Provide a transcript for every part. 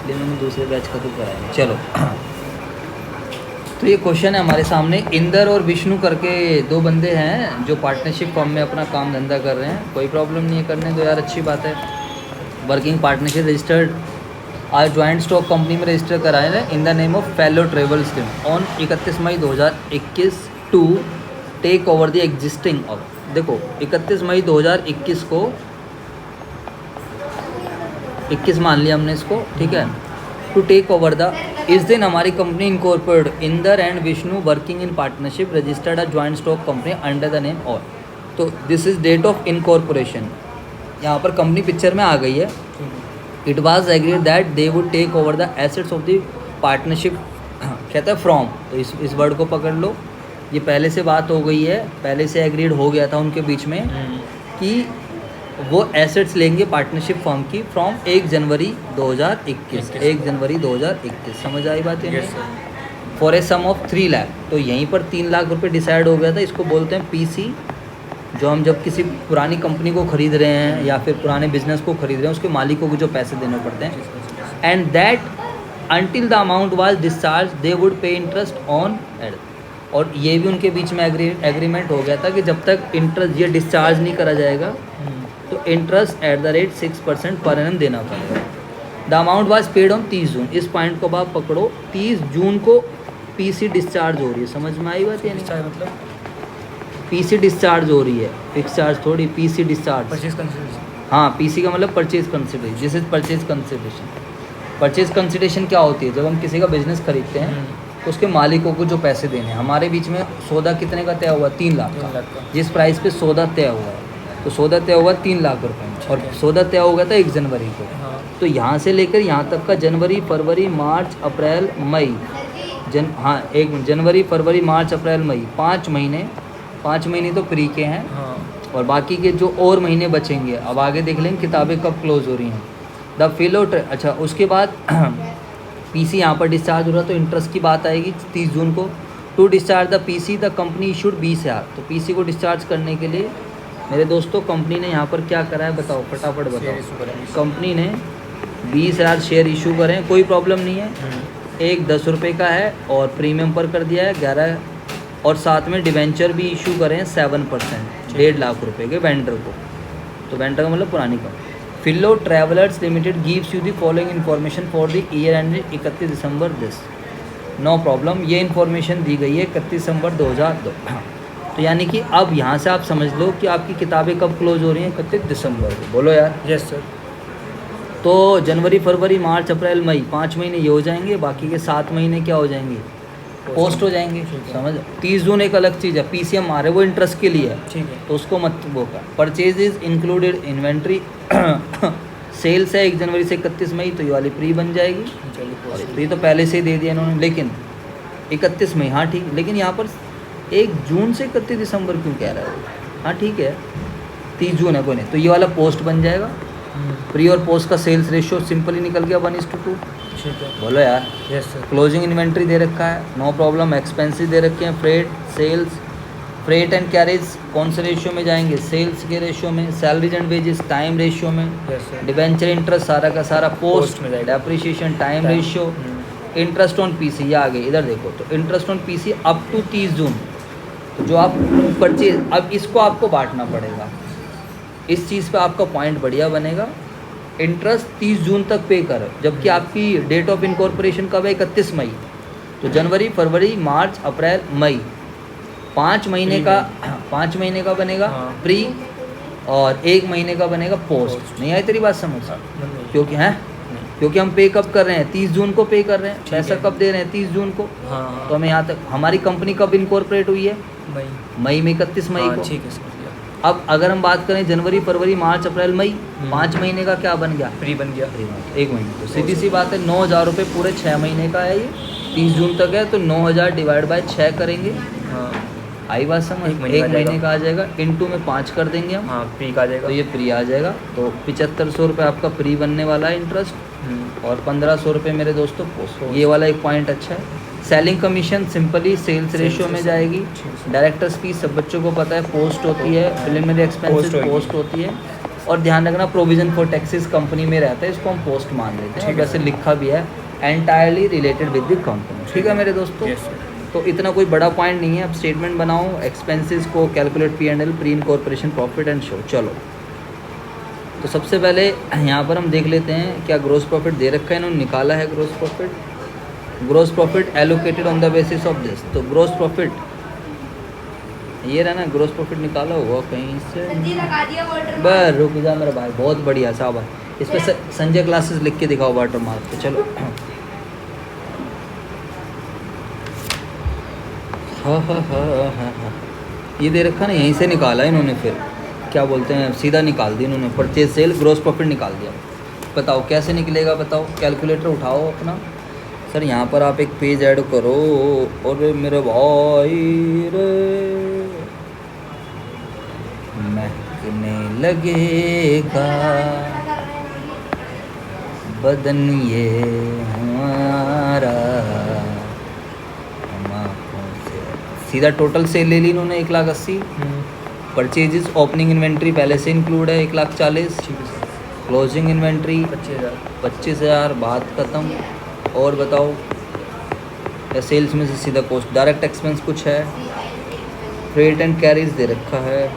इसलिए मैंने दूसरे बैच का तो कराया। चलो तो ये क्वेश्चन है हमारे सामने, इंदर और विष्णु करके दो बंदे हैं जो पार्टनरशिप फॉर्म में अपना काम धंधा कर रहे हैं। कोई प्रॉब्लम नहीं है करने दो यार, अच्छी बात है। वर्किंग पार्टनरशिप रजिस्टर्ड आज ज्वाइंट स्टॉक कंपनी में रजिस्टर कराए हैं in the name of fellow travels limited on 31 May 2021 to take over the existing of, देखो 31 मई 2021 को 21 मान लिया हमने इसको, ठीक है। टू टेक ओवर द, इस दिन हमारी company incorporated Inder and Vishnu working in partnership registered a joint stock company under the name all. तो this is date of incorporation, यहाँ पर कंपनी पिक्चर में आ गई है। It was agreed that they would take over the assets of the partnership, कहता है from, तो इस वर्ड को पकड़ लो, ये पहले से बात हो गई है, पहले से एग्रीड हो गया था उनके बीच में कि वो एसेट्स लेंगे पार्टनरशिप फर्म की फ्रॉम 1 जनवरी 2021, 1 जनवरी 2021, समझ आई बात है। For a sum of 3 lakh, तो यहीं पर 3 लाख रुपए डिसाइड हो गया था। इसको बोलते हैं पीसी, जो हम जब किसी पुरानी कंपनी को खरीद रहे हैं या फिर पुराने बिजनेस को खरीद रहे हैं उसके मालिकों को जो पैसे देने पड़ते हैं। And that until the amount was discharge they would पे इंटरेस्ट ऑन एड, और ये भी उनके बीच में एग्रीमेंट हो गया था कि जब तक इंटरेस्ट ये डिस्चार्ज नहीं करा जाएगा तो interest at the rate 6% per annum देना पड़ेगा। The amount was paid on 30 जून, इस पॉइंट को आप पकड़ो, 30 जून को पीसी डिस्चार्ज हो रही है, समझ में आई बात है? नहीं मतलब पीसी डिस्चार्ज हो रही है, फिक्स चार्ज थोड़ी, पीसी डिस्चार्ज, परचेज कंसिडरेशन। हाँ पीसी का मतलब purchase consideration, this is purchase consideration. Purchase consideration क्या होती है? जब हम किसी का बिजनेस खरीदते हैं तो उसके मालिकों को जो पैसे देने हैं, हमारे बीच में सौदा कितने का तय हुआ? 3 लाख का, जिस प्राइस पे सौदा तय हुआ है, तो सौदा तय हुआ 3 लाख रुपए में, और सौदा तय हो गया था 1 जनवरी को। तो यहाँ से लेकर यहाँ तक का जनवरी फरवरी मार्च अप्रैल मई, एक जनवरी फरवरी मार्च अप्रैल मई, 5 महीने, 5 महीने तो प्री के हैं, और बाकी के जो और महीने बचेंगे अब आगे देख लेंगे किताबें कब क्लोज हो रही हैं। द फेलो, अच्छा उसके बाद पीसी यहाँ पर डिस्चार्ज हो रहा, तो इंटरेस्ट की बात आएगी 30 जून को। To discharge the PC the company issued 20,000, तो पीसी को डिस्चार्ज करने के लिए मेरे दोस्तों कंपनी ने यहाँ पर क्या करा है बताओ, फटाफट बताओ। कंपनी ने 20,000 शेयर इशू करें, कोई प्रॉब्लम नहीं है। एक 10 रुपये का है और प्रीमियम पर कर दिया है 11, और साथ में डिवेंचर भी इशू करें 7%, 1.5 लाख रुपए के वेंडर को। तो वेंडर का मतलब पुरानी company. Philo travellers limited gives you the following information for the year ended 31 December this, no problem, ये इन्फॉर्मेशन दी गई है 31 दिसंबर 2002। तो यानी कि अब यहाँ से आप समझ लो कि आपकी किताबें कब क्लोज हो रही हैं? 31 दिसंबर को, बोलो यार। Yes sir. तो जनवरी फरवरी मार्च अप्रैल मई 5 महीने ये हो जाएंगे, बाकी के 7 महीने क्या हो जाएंगे? पोस्ट हो जाएंगे, समझ। 30 जून एक अलग चीज़ है, पीसीएम आ रहे वो इंटरेस्ट के लिए है, ठीक है, तो उसको मत वो कर। Purchase is included inventory, sales है 1 जनवरी से 31 मई, तो ये वाली प्री बन जाएगी, और प्री तो पहले से ही दे दिया इन्होंने, लेकिन 31 मई, हाँ ठीक, लेकिन यहाँ पर 1 जून से 31 दिसंबर क्यों कह रहा है? हाँ ठीक है 30 जून है कोई नहीं, तो ये वाला पोस्ट बन जाएगा। प्री और पोस्ट का सेल्स रेशियो सिंपली निकल गया 1:2, ठीक है, बोलो यार। Yes sir. क्लोजिंग इन्वेंट्री दे रखा है, नो प्रॉब्लम। एक्सपेंसेस दे रखे हैं, freight, sales, freight and carriage कौन से रेशियो में जाएंगे? सेल्स के रेशियो में। Salaries and wages time ratio में। Yes sir. डिबेंचर इंटरेस्ट सारा का सारा पोस्ट में जाएगा। Depreciation time ratio. Interest on PC, ये आ गए, इधर देखो, तो interest on PC up to 30 June, तो जो आप परचेज, अब इसको आपको बांटना पड़ेगा, इस चीज़ पे आपका पॉइंट बढ़िया बनेगा। इंटरेस्ट 30 जून तक पे करो, जबकि आपकी डेट ऑफ इनकॉर्पोरेशन कब है? 31 मई, तो जनवरी फरवरी मार्च अप्रैल मई 5 महीने का, 5 महीने का बनेगा प्री, और 1 महीने का बनेगा पोस्ट। नहीं आई तेरी बात समझ? क्योंकि हैं, क्योंकि हम पे कब कर रहे हैं? 30 जून को पे कर रहे हैं, पैसा कब दे रहे हैं? 30 जून को। तो हमें यहाँ तक, हमारी कंपनी कब इनकॉर्पोरेट हुई है? मई में, 31 मई को। ठीक है, समझ गया। अब अगर हम बात करें जनवरी फरवरी मार्च अप्रैल मई, 5 महीने का क्या बन गया? प्री बन गया, 1 महीने। तो सीधी सी बात है, 9,000 रुपये पूरे 6 महीने का है ये, 30 जून तक है, तो 9,000 डिवाइड बाय 6 करेंगे। हाँ, आई बात समझ? 1 महीने का आ जाएगा, इनटू में 5 कर देंगे हम, हाँ, प्री का आ जाएगा, तो ये प्री आ जाएगा। तो 7500 रुपये आपका प्री बनने वाला है इंटरेस्ट, और 1500 रुपये मेरे दोस्तों पोस्ट। ये वाला एक पॉइंट अच्छा है। Selling commission simply sales ratio में जाएगी। डायरेक्टर्स फीस सब बच्चों को पता है पोस्ट होती है, प्रिलिमिनरी एक्सपेंसेस पोस्ट होती है। और ध्यान रखना प्रोविजन फॉर टैक्सेस कंपनी में रहता है, इसको हम पोस्ट मान लेते हैं, वैसे लिखा भी है entirely related with the company. ठीक है मेरे दोस्तों, तो इतना कोई बड़ा पॉइंट नहीं है। अब स्टेटमेंट बनाओ, एक्सपेंसेस को calculate P&L, pre incorporation profit and show. चलो तो सबसे पहले यहाँ पर हम देख लेते हैं क्या ग्रॉस प्रॉफिट दे रखा है, इन्होंने निकाला है gross profit. Gross profit allocated on the basis of this, तो ग्रॉस प्रॉफिट ये रहा ना, ग्रॉस प्रॉफिट निकाला हुआ कहीं से। बस रुक जा मेरा भाई, बहुत बढ़िया साहब है। इस पर संजय क्लासेस लिख के दिखाओ वाटर मार्क पे। चलो हाँ, ये दे रखा ना, यहीं से निकाला इन्होंने, फिर क्या बोलते हैं सीधा निकाल दी इन्होंने, परचेज सेल ग्रॉस प्रॉफिट निकाल दिया। बताओ कैसे निकलेगा, बताओ कैलकुलेटर उठाओ अपना। सर यहाँ पर आप एक पेज ऐड करो, और मेरे भाई रे महकने लगेगा बदन ये हमारा, हम आँखों से। सीधा टोटल सेल ले ली इन्होंने 1,80,000। परचेजेस ओपनिंग इन्वेंट्री पहले से इंक्लूड है 1,40,000। क्लोजिंग इन्वेंट्री 25,000, बात ख़त्म। और बताओ या सेल्स में से सीधा कॉस्ट, डायरेक्ट एक्सपेंस कुछ है, फ्रेट एंड कैरीज दे रखा है,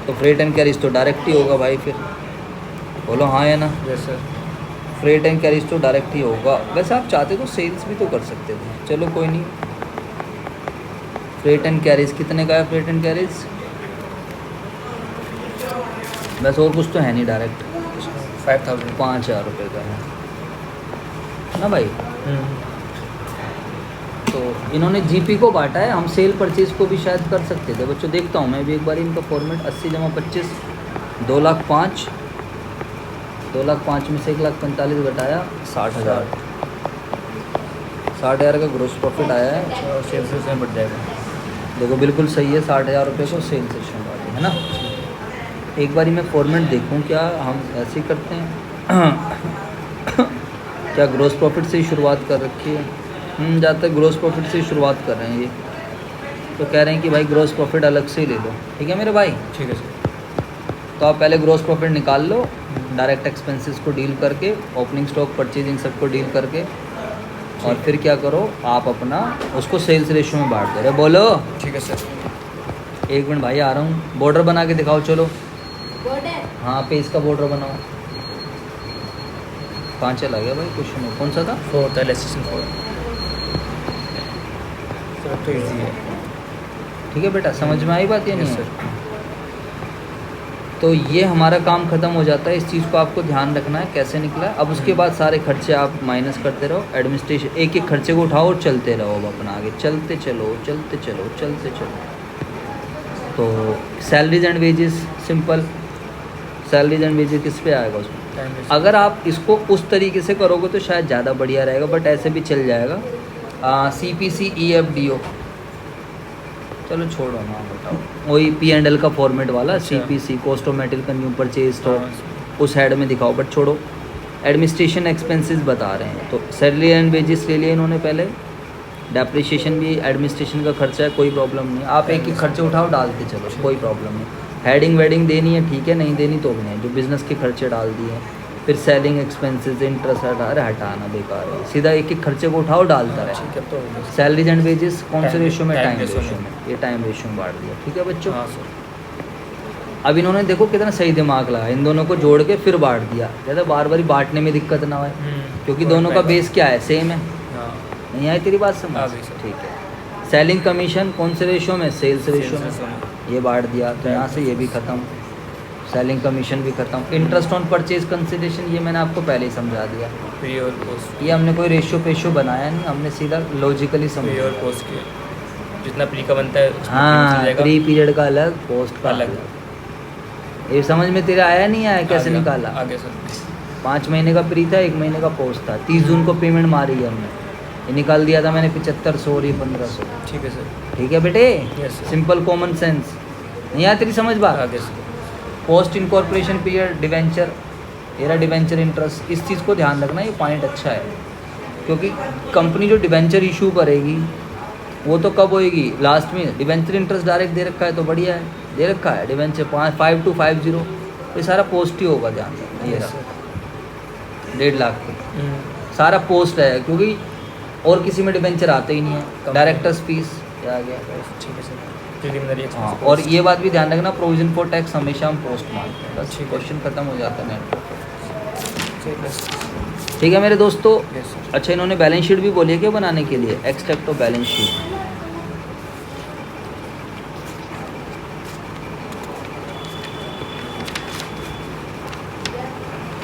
तो फ्रेट एंड कैरीज तो डायरेक्ट ही होगा भाई, फिर बोलो हाँ या ना। Yes sir. Freight and carries तो डायरेक्ट ही होगा। वैसे आप चाहते तो सेल्स भी तो कर सकते थे, चलो कोई नहीं। फ्रेट एंड कैरीज कितने का है, फ्रेट एंड कैरीज बस, और कुछ तो है नहीं, डायरेक्ट 5,000 5,000 रुपये का है ना भाई। तो इन्होंने जीपी को बांटा है, हम सेल परचेज को भी शायद कर सकते थे बच्चों। देखता हूँ मैं भी एक बार इनका फॉर्मेट। 80 जमा 25 2,05,000, 2,05,000 में से 1,45,000 घटाया 60,000, 60,000 का ग्रोस प्रॉफिट आया है। सेल्स में बढ़ जाएगा। देखो बिल्कुल सही है, 60,000 रुपये को सेल सेशन बांटे है ना। एक बारी मैं फॉर्मेट देखूँ क्या हम ऐसे ही करते हैं क्या ग्रोस प्रॉफिट से ही शुरुआत कर रखी है। ज़्यादातर ग्रोस प्रॉफिट से ही शुरुआत कर रहे हैं ये, तो कह रहे हैं कि भाई ग्रोस प्रॉफिट अलग से ही ले लो। ठीक है मेरे भाई, ठीक है सर। तो आप पहले ग्रोस प्रॉफिट निकाल लो, डायरेक्ट एक्सपेंसेस को डील करके, ओपनिंग स्टॉक परचेजिंग सबको डील करके, और फिर क्या करो आप अपना उसको सेल्स रेशियो में बांट दो। रहे बोलो। ठीक है सर। 1 मिनट भाई आ रहा हूँ, बॉर्डर बना के दिखाओ। चलो हाँ, पेज का बॉर्डर बनाओ। कहाँ चला गया भाई, क्वेश्चन कौन सा था? 4 था, लेसन 4 सर। तो इजी है। ठीक है बेटा, समझ में आई बात या नहीं यस है? सर। तो ये हमारा काम ख़त्म हो जाता है। इस चीज़ को आपको ध्यान रखना है कैसे निकला है। अब उसके बाद सारे खर्चे आप माइनस करते रहो, एडमिनिस्ट्रेशन एक एक खर्चे को उठाओ और चलते रहो। अब अपना आगे चलते चलो, चलते चलो, चलते चलो। तो salaries and wages, simple salaries and wages किस पे आएगा उसमें? अगर आप इसको उस तरीके से करोगे तो शायद ज़्यादा बढ़िया रहेगा, बट ऐसे भी चल जाएगा। CPC EFDO, चलो छोड़ो ना, बताओ वही P&L का फॉर्मेट वाला। अच्छा। CPC cost of material consume purchase stock, उस हेड में दिखाओ, बट छोड़ो। एडमिनिस्ट्रेशन एक्सपेंसेस बता रहे हैं, तो सैलरी एंड वेजेस ले लिए इन्होंने पहले। डेप्रिशिएशन भी एडमिनिस्ट्रेशन का खर्चा है, कोई प्रॉब्लम नहीं। आप एक ही खर्चे उठाओ डालते चलो, कोई प्रॉब्लम नहीं। हेडिंग वेडिंग देनी है ठीक है, नहीं देनी तो भी नहीं, जो बिज़नेस के खर्चे डाल दिए। फिर सेलिंग एक्सपेंसेस, इंटरेस्ट हटाना बेकार है, सीधा एक एक खर्चे को उठाओ डालता रहे। ठीक है। तो सैलरीज एंड वेजेस कौन से रेशियो में? टाइम टाइम रेशियो रेशियो में। ये टाइम रेशियो में बांट दिया। ठीक है बच्चों। हाँ सर। अब इन्होंने देखो कितना सही दिमाग लगा, इन दोनों को जोड़ के फिर बांट दिया, ज़्यादा बार बार बांटने में दिक्कत ना आए, क्योंकि दोनों का बेस क्या है, सेम है। हाँ। नहीं आई तेरी बात समझ? आ गई सर। ठीक है। सेलिंग कमीशन कौन से रेशियो में? सेल्स रेशियो में। ये बांट दिया, तो यहाँ से ये भी ख़त्म, सेलिंग कमीशन भी ख़त्म। इंटरेस्ट ऑन परचेज कंसिडरेशन, ये मैंने आपको पहले ही समझा दिया। प्री और पोस्ट, ये हमने कोई रेशियो पेशियो बनाया नहीं, हमने सीधा लॉजिकली प्री समझा। और पोस्ट के जितना प्री का बनता है उसमें हाँ, चल जाएगा। प्री पीरियड का अलग, पोस्ट का अलग। अलग। ये समझ में तेरा आया नहीं आया कैसे आ गया, निकाला? आगे सर। 5 महीने का प्री था, 1 महीने का पोस्ट था। 30 जून को पेमेंट मारी है हमने, ये निकाल दिया था मैंने 7500 और ये 1500। ठीक है सर। ठीक है बेटे, yes sir. Simple common sense. नहीं आया तेरी समझ बात? आगे sir. Post incorporation period, debenture, era debenture interest, इस चीज़ को ध्यान रखना, ये पॉइंट अच्छा है। क्योंकि कंपनी जो डिवेंचर इशू करेगी वो तो कब होएगी? लास्ट में। डिवेंचर इंटरेस्ट डायरेक्ट दे रखा है तो बढ़िया है, दे रखा है डिवेंचर 5250 तो ये सारा पोस्ट ही होगा, ध्यान रखना। ये Yes, रहा sir. 1.5 लाख की हम्म, सारा पोस्ट है, क्योंकि और किसी में डिबेंचर आते ही नहीं है। कम- डायरेक्टर्स फीस आ गया। ठीक है सर, प्रिलिमिनरी हाँ, एक्सपेंस और ये बात भी ध्यान रखना, प्रोविजन फॉर टैक्स हमेशा हम पोस्ट मांगते हैं, बस ठीक है। क्वेश्चन खत्म हो जाता है नेट पर। ठीक है। ठीक है मेरे दोस्तों। Yes, sir. अच्छा, इन्होंने बैलेंस शीट भी बोली है क्या बनाने के लिए, एक्सट्रैक्ट ऑफ बैलेंस शीट।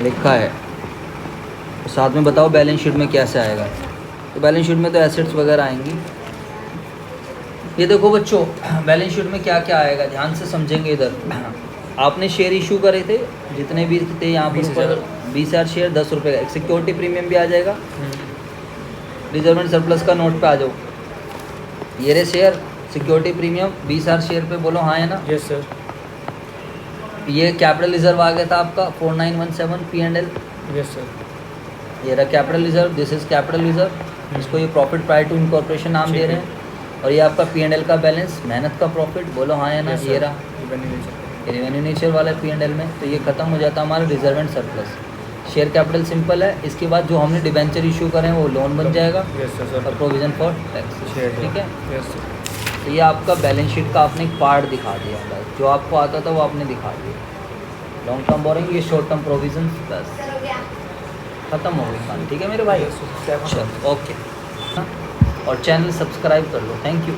लिखा है, साथ में बताओ बैलेंस शीट में कैसे आएगा। तो बैलेंस शीट में तो एसेट्स वगैरह आएंगी। ये देखो बच्चों, बैलेंस शीट में क्या क्या आएगा, ध्यान से समझेंगे। इधर आपने शेयर इशू करे थे, जितने भी थे यहाँ पर 20,000। ऊपर 20,000 शेयर, 10 रुपये का। एक सिक्योरिटी प्रीमियम भी आ जाएगा। हम्म, रिजर्वेंट सरप्लस का नोट पे आ जाओ। ये रे शेयर, सिक्योरिटी प्रीमियम 20,000 शेयर पे, बोलो हाँ है ना। Yes sir. ये कैपिटल रिजर्व आ गया था आपका 4917 P&L। Yes sir. ये रहा capital reserve, this is capital reserve. इसको ये प्रॉफिट प्रायर टू इनकॉर्पोरेशन नाम ठीक दे रहे है। हैं। और ये आपका P&L का बैलेंस, मेहनत का प्रॉफिट, बोलो हाँ है ना। Yes, ये sir. रहा Revenue nature. ये रेवेन्यू नेचर वाला P&L में। तो ये खत्म हो जाता है हमारा reserve and surplus. Share capital simple है। इसके बाद जो हमने डिबेंचर इशू करें वो लोन बन जाएगा, Yes, sir, और sir. Provision for tax. Share. ठीक है। Yes, sir. तो ये आपका बैलेंस शीट का आपने एक पार्ट दिखा दिया, बस जो आपको आता था वो आपने दिखा दिया। लॉन्ग टर्म बोरिंग, ये शॉर्ट टर्म प्रोविजन, बस खत्म हो गई काम। ठीक है मेरे भाई, Yes, sir. चलो ओके। और चैनल सब्सक्राइब कर लो। Thank you.